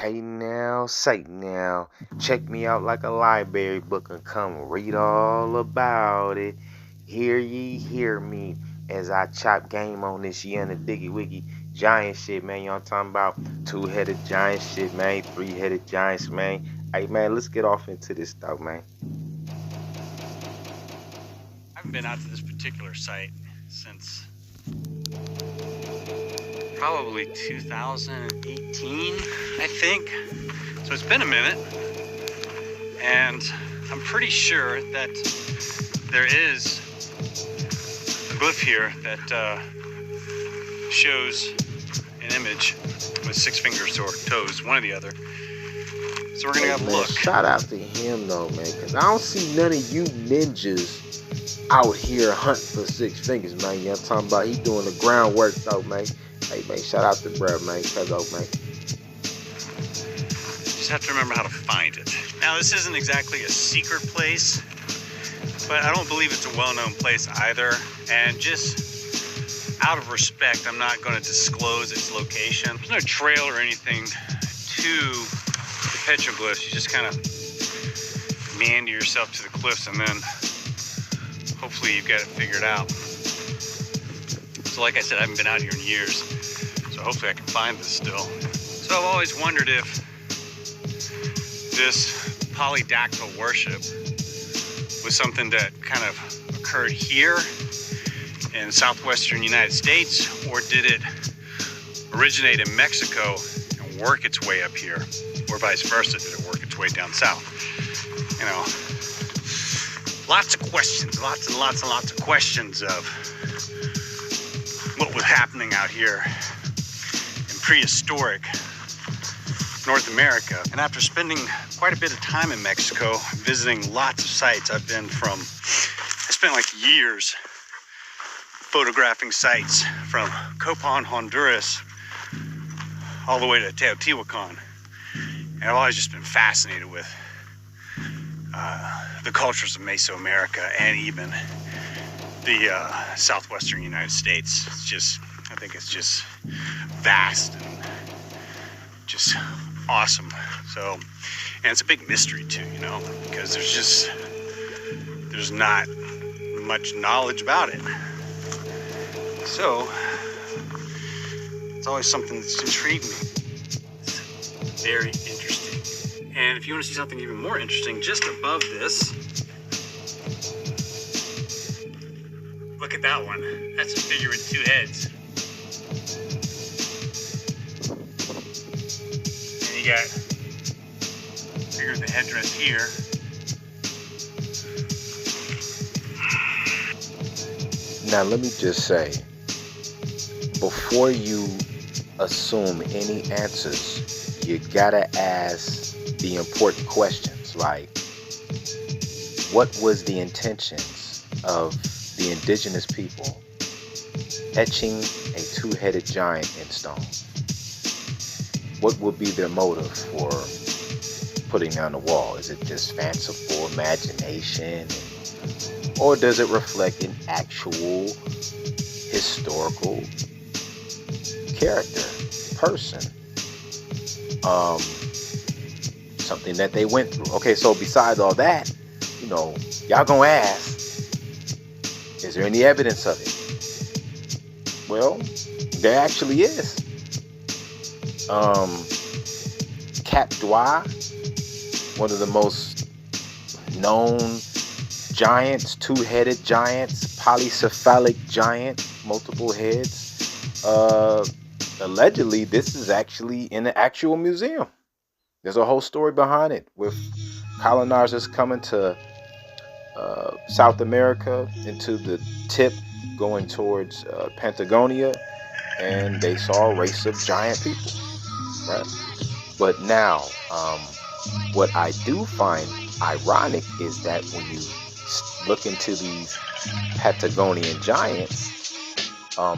Hey now, say now, check me out like a library book and come read all about it. Hear ye, hear me as I chop game on this Yana Diggy Wiggy giant shit, man. You know what I'm talking about? Two-headed giant shit, man. Three-headed giants, man. Hey, man, let's get off into this stuff, man. I haven't been out to this particular site since probably 2018, I think. So it's been a minute, and I'm pretty sure that there is a glyph here that shows an image with 6 fingers or toes, one or the other. So we're gonna have a look. Shout out to him though, man, because I don't see none of you ninjas out here hunting for 6 fingers, man. You know what I'm talking about? He doing the groundwork though, man. Hey, man, shout out to bro, man. Cuz out, man. Just have to remember how to find it. Now, this isn't exactly a secret place, but I don't believe it's a well-known place either. And just out of respect, I'm not going to disclose its location. There's no trail or anything to the petroglyphs. You just kind of meander yourself to the cliffs, and then hopefully you've got it figured out. So like I said, I haven't been out here in years, so hopefully I can find this still. So I've always wondered if this polydactyl worship was something that kind of occurred here in southwestern United States, or did it originate in Mexico and work its way up here, or vice versa, did it work its way down south? You know, lots of questions, lots and lots and lots of questions of what was happening out here in prehistoric North America. And after spending quite a bit of time in Mexico, visiting lots of sites, I spent like years photographing sites from Copan, Honduras, all the way to Teotihuacan. And I've always just been fascinated with the cultures of Mesoamerica and even the southwestern United States. I think it's just vast and just awesome. So, and it's a big mystery too, you know, because there's not much knowledge about it. So, it's always something that's intrigued me. It's very interesting. And if you want to see something even more interesting, just above this, look at that one. That's a figure with 2 heads. And you got a figure with the headdress here. Now, let me just say, before you assume any answers, you gotta ask the important questions, like, what was the intentions of the indigenous people etching a 2-headed giant in stone? What would be their motive for putting down the wall? Is it just fanciful imagination? Or does it reflect an actual historical character, person? Something that they went through. Okay, so besides all that, you know, y'all gonna ask, is there any evidence of it? Well, there actually is. Cap Dwa, one of the most known giants, 2-headed giants, polycephalic giant, multiple heads. Allegedly, this is actually in an actual museum. There's a whole story behind it with colonizers coming to South America into the tip going towards Patagonia, and they saw a race of giant people, right? But now, what I do find ironic is that when you look into these Patagonian giants,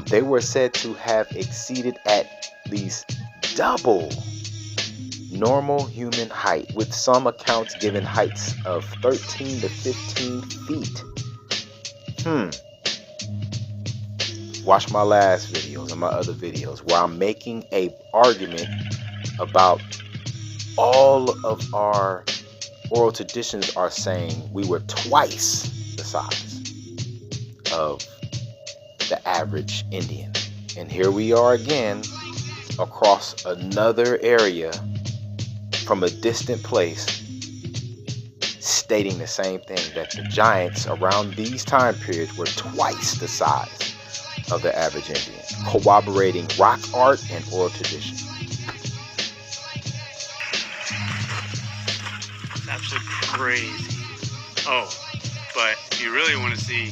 they were said to have exceeded at least double normal human height, with some accounts giving heights of 13 to 15 feet. Watch my last videos and my other videos where I'm making a argument about All of our oral traditions are saying we were twice the size of the average Indian. And here we are again across another area from a distant place, stating the same thing, that the giants around these time periods were twice the size of the average Indian, corroborating rock art and oral tradition. It's absolutely crazy. Oh, but if you really want to see,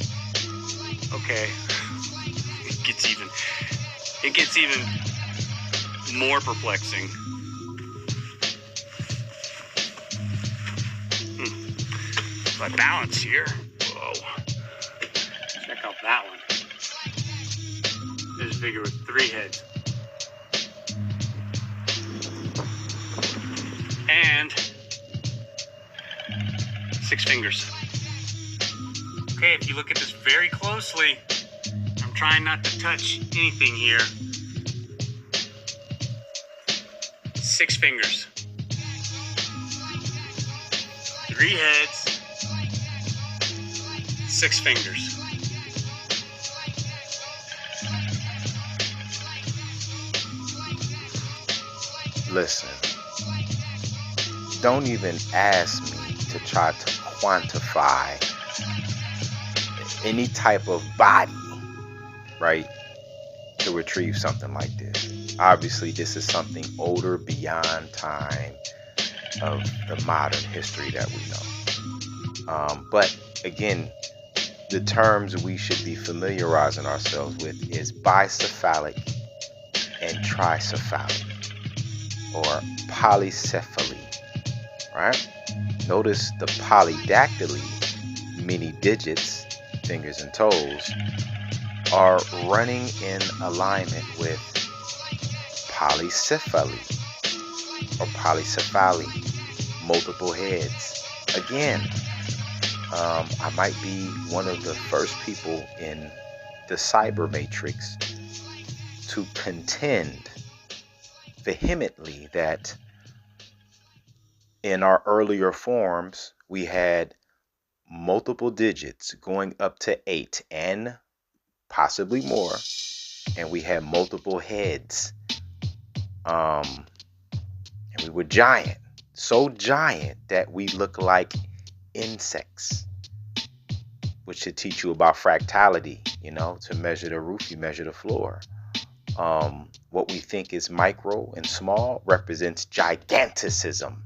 okay, it gets even more perplexing. My balance here. Whoa. Check out that one. There's a figure with 3 heads. And 6 fingers. Okay, if you look at this very closely, I'm trying not to touch anything here. 6 fingers. 3 heads. 6 fingers. Listen, don't even ask me to try to quantify any type of body, right, to retrieve something like this. Obviously, this is something older, beyond time of the modern history that we know. But again, the terms we should be familiarizing ourselves with is bicephalic and tricephalic, or polycephaly, right? Notice the polydactyly, many digits, fingers and toes, are running in alignment with polycephaly or polycephaly, multiple heads. Again, I might be one of the first people in the cyber matrix to contend vehemently that in our earlier forms we had multiple digits going up to 8 and possibly more, and we had multiple heads, and we were giant, so giant that we look like insects, which should teach you about fractality. To measure the roof, you measure the floor. What we think is micro and small represents giganticism.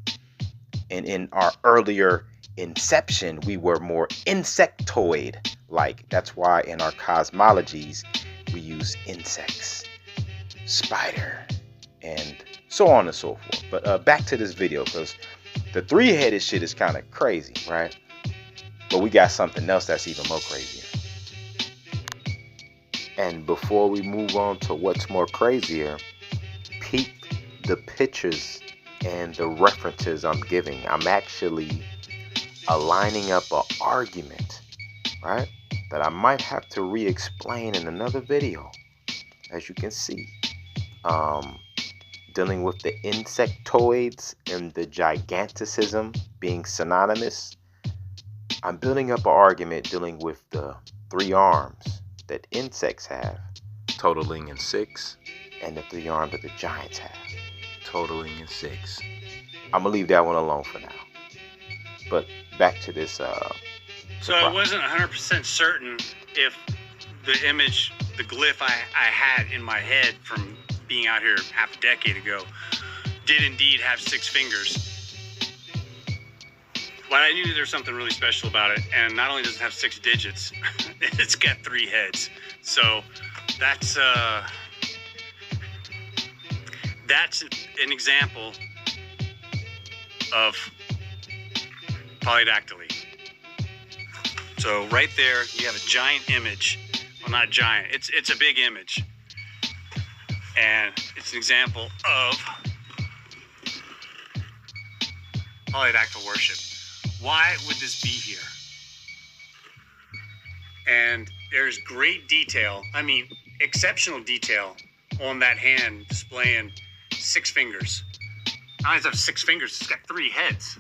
And in our earlier inception, we were more insectoid like. That's why in our cosmologies, we use insects, spider, and so on and so forth. But back to this video, because the 3-headed shit is kind of crazy, right? But we got something else that's even more crazier. And before we move on to what's more crazier, peep the pictures and the references I'm giving. I'm actually aligning up an argument, right, that I might have to re-explain in another video, as you can see, dealing with the insectoids and the giganticism being synonymous. I'm building up an argument dealing with the 3 arms that insects have, totaling in 6, and the 3 arms that the giants have, totaling in 6. I'm gonna leave that one alone for now. But back to this. So I wasn't 100% certain if the image, the glyph I had in my head from being out here half a decade ago, did indeed have 6 fingers. But I knew there's something really special about it, and not only does it have 6 digits, it's got 3 heads. So that's an example of polydactyly. So right there, you have a giant image. Well, not giant. It's a big image, and it's an example of polydactyl worship. Why would this be here? And there's great detail, exceptional detail on that hand displaying 6 fingers. not only does it have 6 fingers, it's got 3 heads.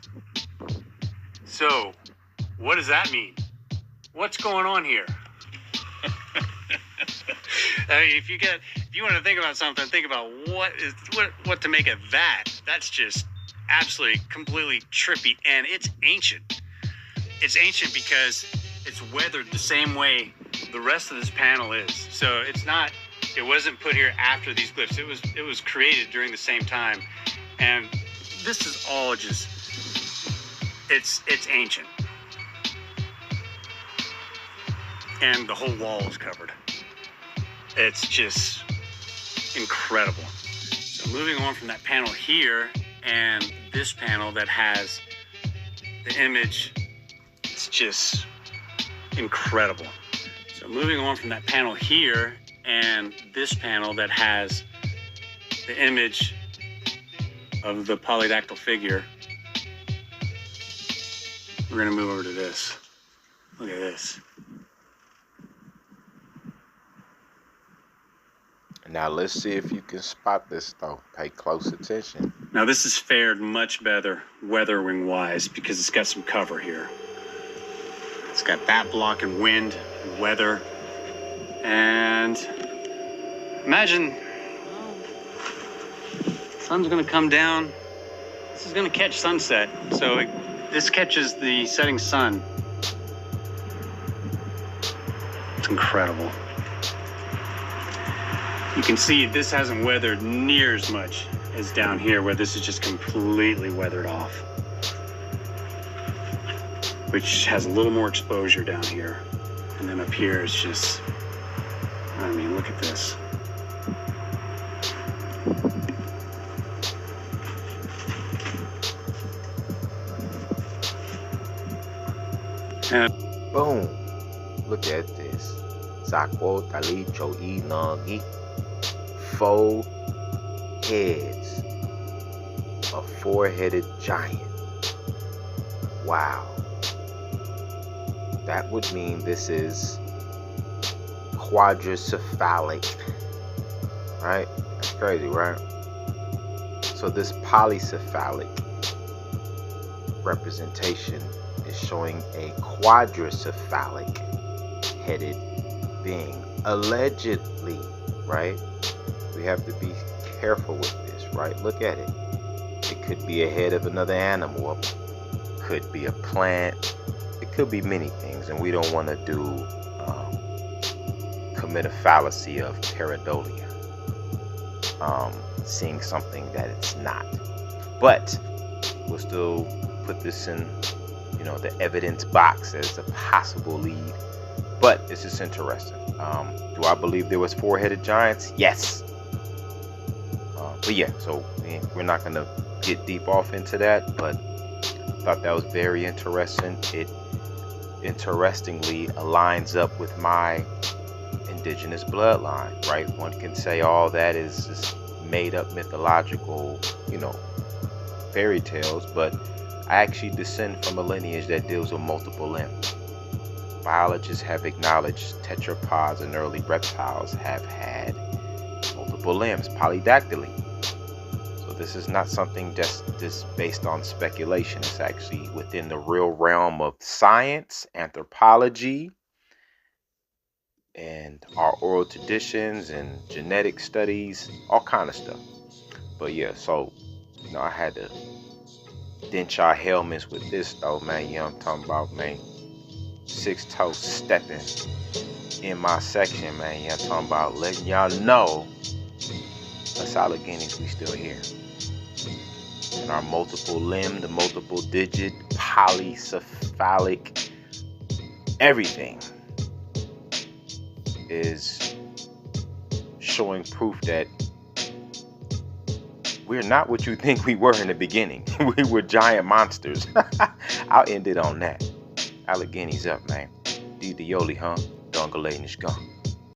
So, what does that mean? What's going on here? I mean, if you want to think about something, think about what to make of that. That's just absolutely completely trippy, and it's ancient. It's ancient because it's weathered the same way the rest of this panel is. So it wasn't put here after these glyphs. It was created during the same time, and this is all just it's ancient, and the whole wall is covered. It's just incredible. So moving on from that panel here and this panel that has the image, it's just incredible. So moving on from that panel here and this panel that has the image of the polydactyl figure, we're gonna move over to this. Look at this. Now let's see if you can spot this though. Pay close attention. Now this has fared much better weathering wise because it's got some cover here. It's got that blocking wind and weather. And imagine sun's gonna come down. This is gonna catch sunset. So this catches the setting sun. It's incredible. You can see this hasn't weathered near as much as down here where this is just completely weathered off, which has a little more exposure down here. And then up here it's just, I mean, look at this. And Boom. Look at this. Sako tali choi nagi. 4 heads. A 4-headed giant. Wow. That would mean this is quadricephalic. Right? That's crazy, right? So this polycephalic representation is showing a quadricephalic headed being. Allegedly, right? We have to be careful with this, right? Look at it. It could be a head of another animal, could be a plant, it could be many things, and we don't want to commit a fallacy of pareidolia, seeing something that it's not. But we'll still put this in, the evidence box as a possible lead. But it's just interesting. Do I believe there was 4-headed giants? Yes. But yeah, so we're not going to get deep off into that, but I thought that was very interesting. It interestingly aligns up with my indigenous bloodline, right? One can say all that is just made up mythological, fairy tales, but I actually descend from a lineage that deals with multiple limbs. Biologists have acknowledged tetrapods and early reptiles have had multiple limbs, polydactyly. So this is not something just based on speculation. It's actually within the real realm of science, anthropology, and our oral traditions and genetic studies, all kind of stuff. But yeah, so I had to dent y'all helmets with this though, man. You know what I'm talking about, man. 6-toe stepping in my section, man. You know what I'm talking about, letting y'all know us Alleghenies, we still here. And our multiple limb, the multiple digit, polycephalic, everything is showing proof that we're not what you think we were in the beginning. We were giant monsters. I'll end it on that. Alleghenies up, man. D. Dioli, huh? Dongalanish gone.